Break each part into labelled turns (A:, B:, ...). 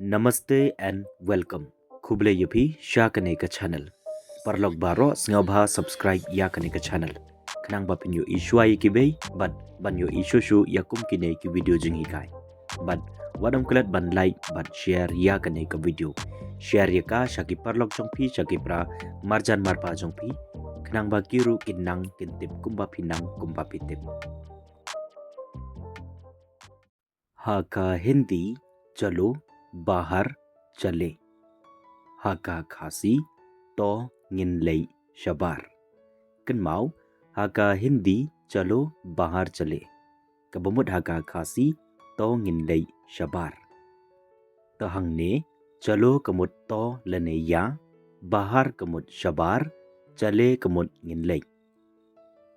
A: Namaste and welcome. Kuble yupi sha kane ka channel. Parlok baro sngoba subscribe ya kane ka channel. Kanang ba pinyo ishwa ki bay but banyo ishu shu yakum kine ki video jing hikai. But wadam kulat ban like but share ya kane ka video. Share ya ka shaki parlok jongpi shaki pra marjan marpa jongpi. Kanang ba kiru kinang kintip kumba pinang kumba pitip. हा का हिंदी चलो बाहर चले. हा का खासी तो गिनलई शबार. Kenmau ha ka hindi chalo bahar chale. Kabamut ha ka khasi to nginlei shabar. Tahang ne chalo kamut to lane ya. Bahar kamut shabar. Chale kamut nginlei.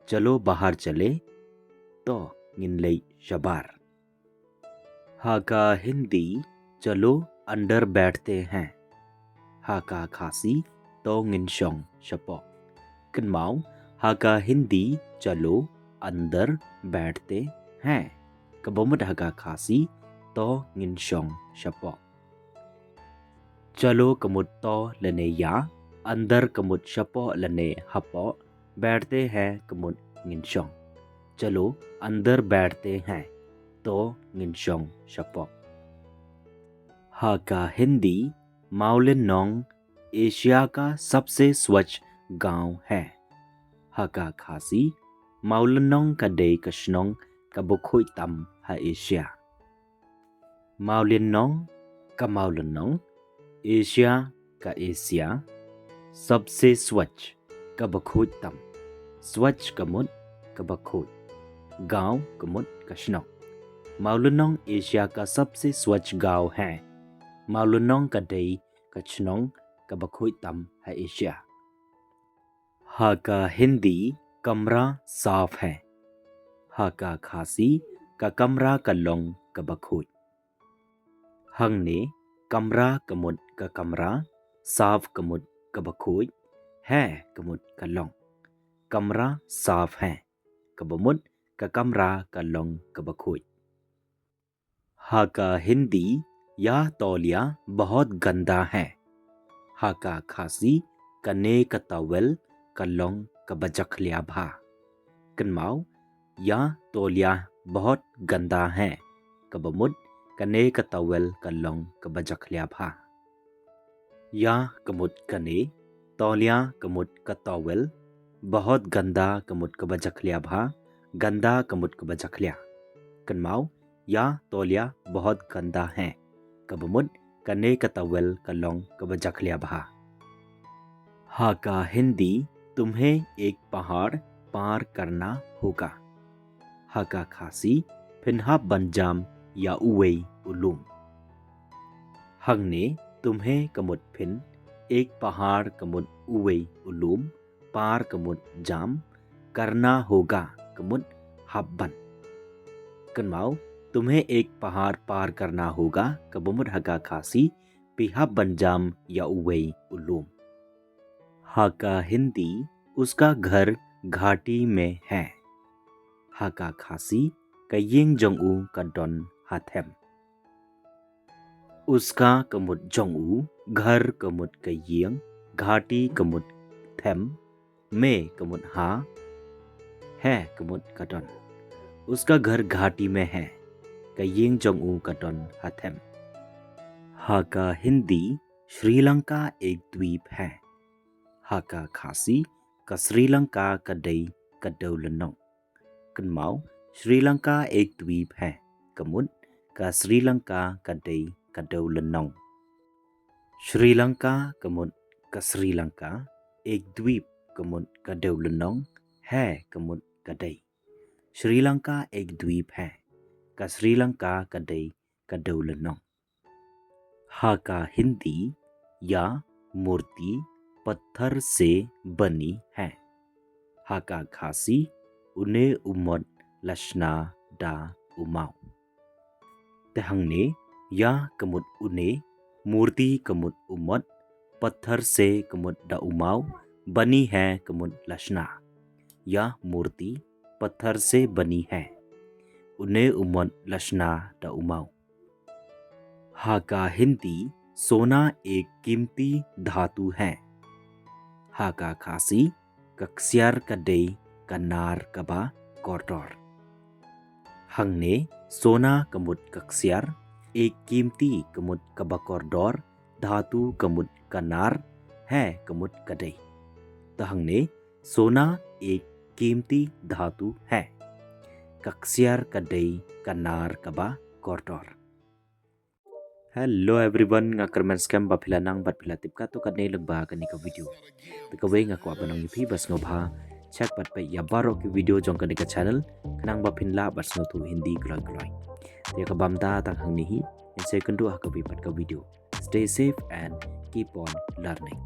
A: Chalo bahar chale to nginlei shabar. हा का हिंदी चलो अंदर बैठते हैं. हा का खासी तो गिनशोंग शपो. Kenmau हा का हिंदी चलो अंदर बैठते हैं. Kabomut ha ka khasi to गिनशोंग शपो. चलो कमुत तो लने या. अंदर कमुत शपो लने हपो. बैठते हैं कमुत गिनशोंग. चलो अंदर बैठते हैं तो गिनशोंग शपो. हा का हिंदी माउलिन नोंग एशिया का सबसे स्वच्छ गांव है. हा का खासी माउलिन नोंग का दे कशनोंग का बुखोई तम हा एशिया. माउलिन नोंग का माउलिन नोंग एशिया का एशिया सबसे स्वच्छ का बुखोई तम. स्वच्छ का मुद का बुखोई. गांव का मुद कशनोंग. माउलिनोंग एशिया का सबसे स्वच्छ गांव है. माउलिनोंग का दई कचनोंग का बखोई तम है एशिया. हा का हिंदी कमरा साफ है. हा का खासी का कमरा का लोंग का बखोई. हंग ने कमरा कमुद का कमरा साफ कमुद का बखोई है कमुद का लोंग. कमरा साफ है कबमुद का कमरा का लोंग का बखोई. हा का हिंदी या तौलिया बहुत गंदा है. हा का खासी कने का तवल का लोंग का बजख लिया भा. कनमाओ या तौलिया बहुत गंदा है. कबमुद कने का तवल का लोंग का बजख लिया भा. या कमुद कने तौलिया कमुद का तवल बहुत गंदा कमुद का बजख लिया भा. गंदा कमुद का बजख लिया. कनमाओ या तौलिया बहुत गंदा है. कबमुद कने का तवल का लोंग का बजख लिया भा. हा का हिंदी तुम्हें एक पहाड़ पार करना होगा. हा का खासी फिनहा बंजाम या उवे उलूम. हंग ने तुम्हें कमुद फिन एक पहाड़ कमुद उवे उलूम पार कमुद जाम करना होगा कमुद हब्बन. कनमाओ तुम्हें एक पहाड़ पार करना होगा कबमुद हका खासी पिहा बंजाम या उवे उलूम. हा का हिंदी उसका घर घाटी में है. हा का खासी कयिंग जोंगू का डोन हाथेम. उसका कमुद जोंगू घर कमुद कयिंग घाटी कमुद थेम में कमुद हा है कमुद का डोन. उसका घर घाटी में है. कयिंग जोंगू का डोन हाथेम. हा का हिंदी श्रीलंका एक द्वीप है. हा का खासी का श्रीलंका का दई का दौलनों. कनमाओ श्रीलंका एक द्वीप है. कमुद का श्रीलंका का दई का दौलनों. श्रीलंका कमुद का श्रीलंका एक द्वीप कमुद का दौलनों है कमुद का दई. श्रीलंका एक द्वीप है का श्रीलंका का दई का दौलनों. हा का हिंदी या मूर्ति पत्थर से बनी है. हा का खासी उन्हें उमद लशना डा उमाओ. तहंग ने या कमुद उन्हें मूर्ति कमुद उमद पत्थर से कमुद डा उमाओ बनी है कमुद लशना. या मूर्ति पत्थर से बनी है. उन्हें उमद लशना डा उमाओ. हाका हिंदी सोना एक कीमती धातु है. Haka kasi kaksiar kadai kanar kaba kotor. Hangne सोना कमुद कक्सियार एक कीमती कमुद कबा कोरडोर धातु कमुद कनार है कमुद कदई. तो हंगने सोना एक कीमती धातु है. कक्सियार कदई कनार कबा कोरडोर. Hello everyone, ngakermen scam bapila nang batpila tipka to kadne lagba kani ka video. Tikawe ngako abanang yupi bas ngobha check bat pa yabaro ki video jong kani ka channel kanang bapinla bas ngotu hindi gloy gloy. Tiya ka bamda tak hang nihi in second to hakabi pat ka video. Stay safe and keep on learning.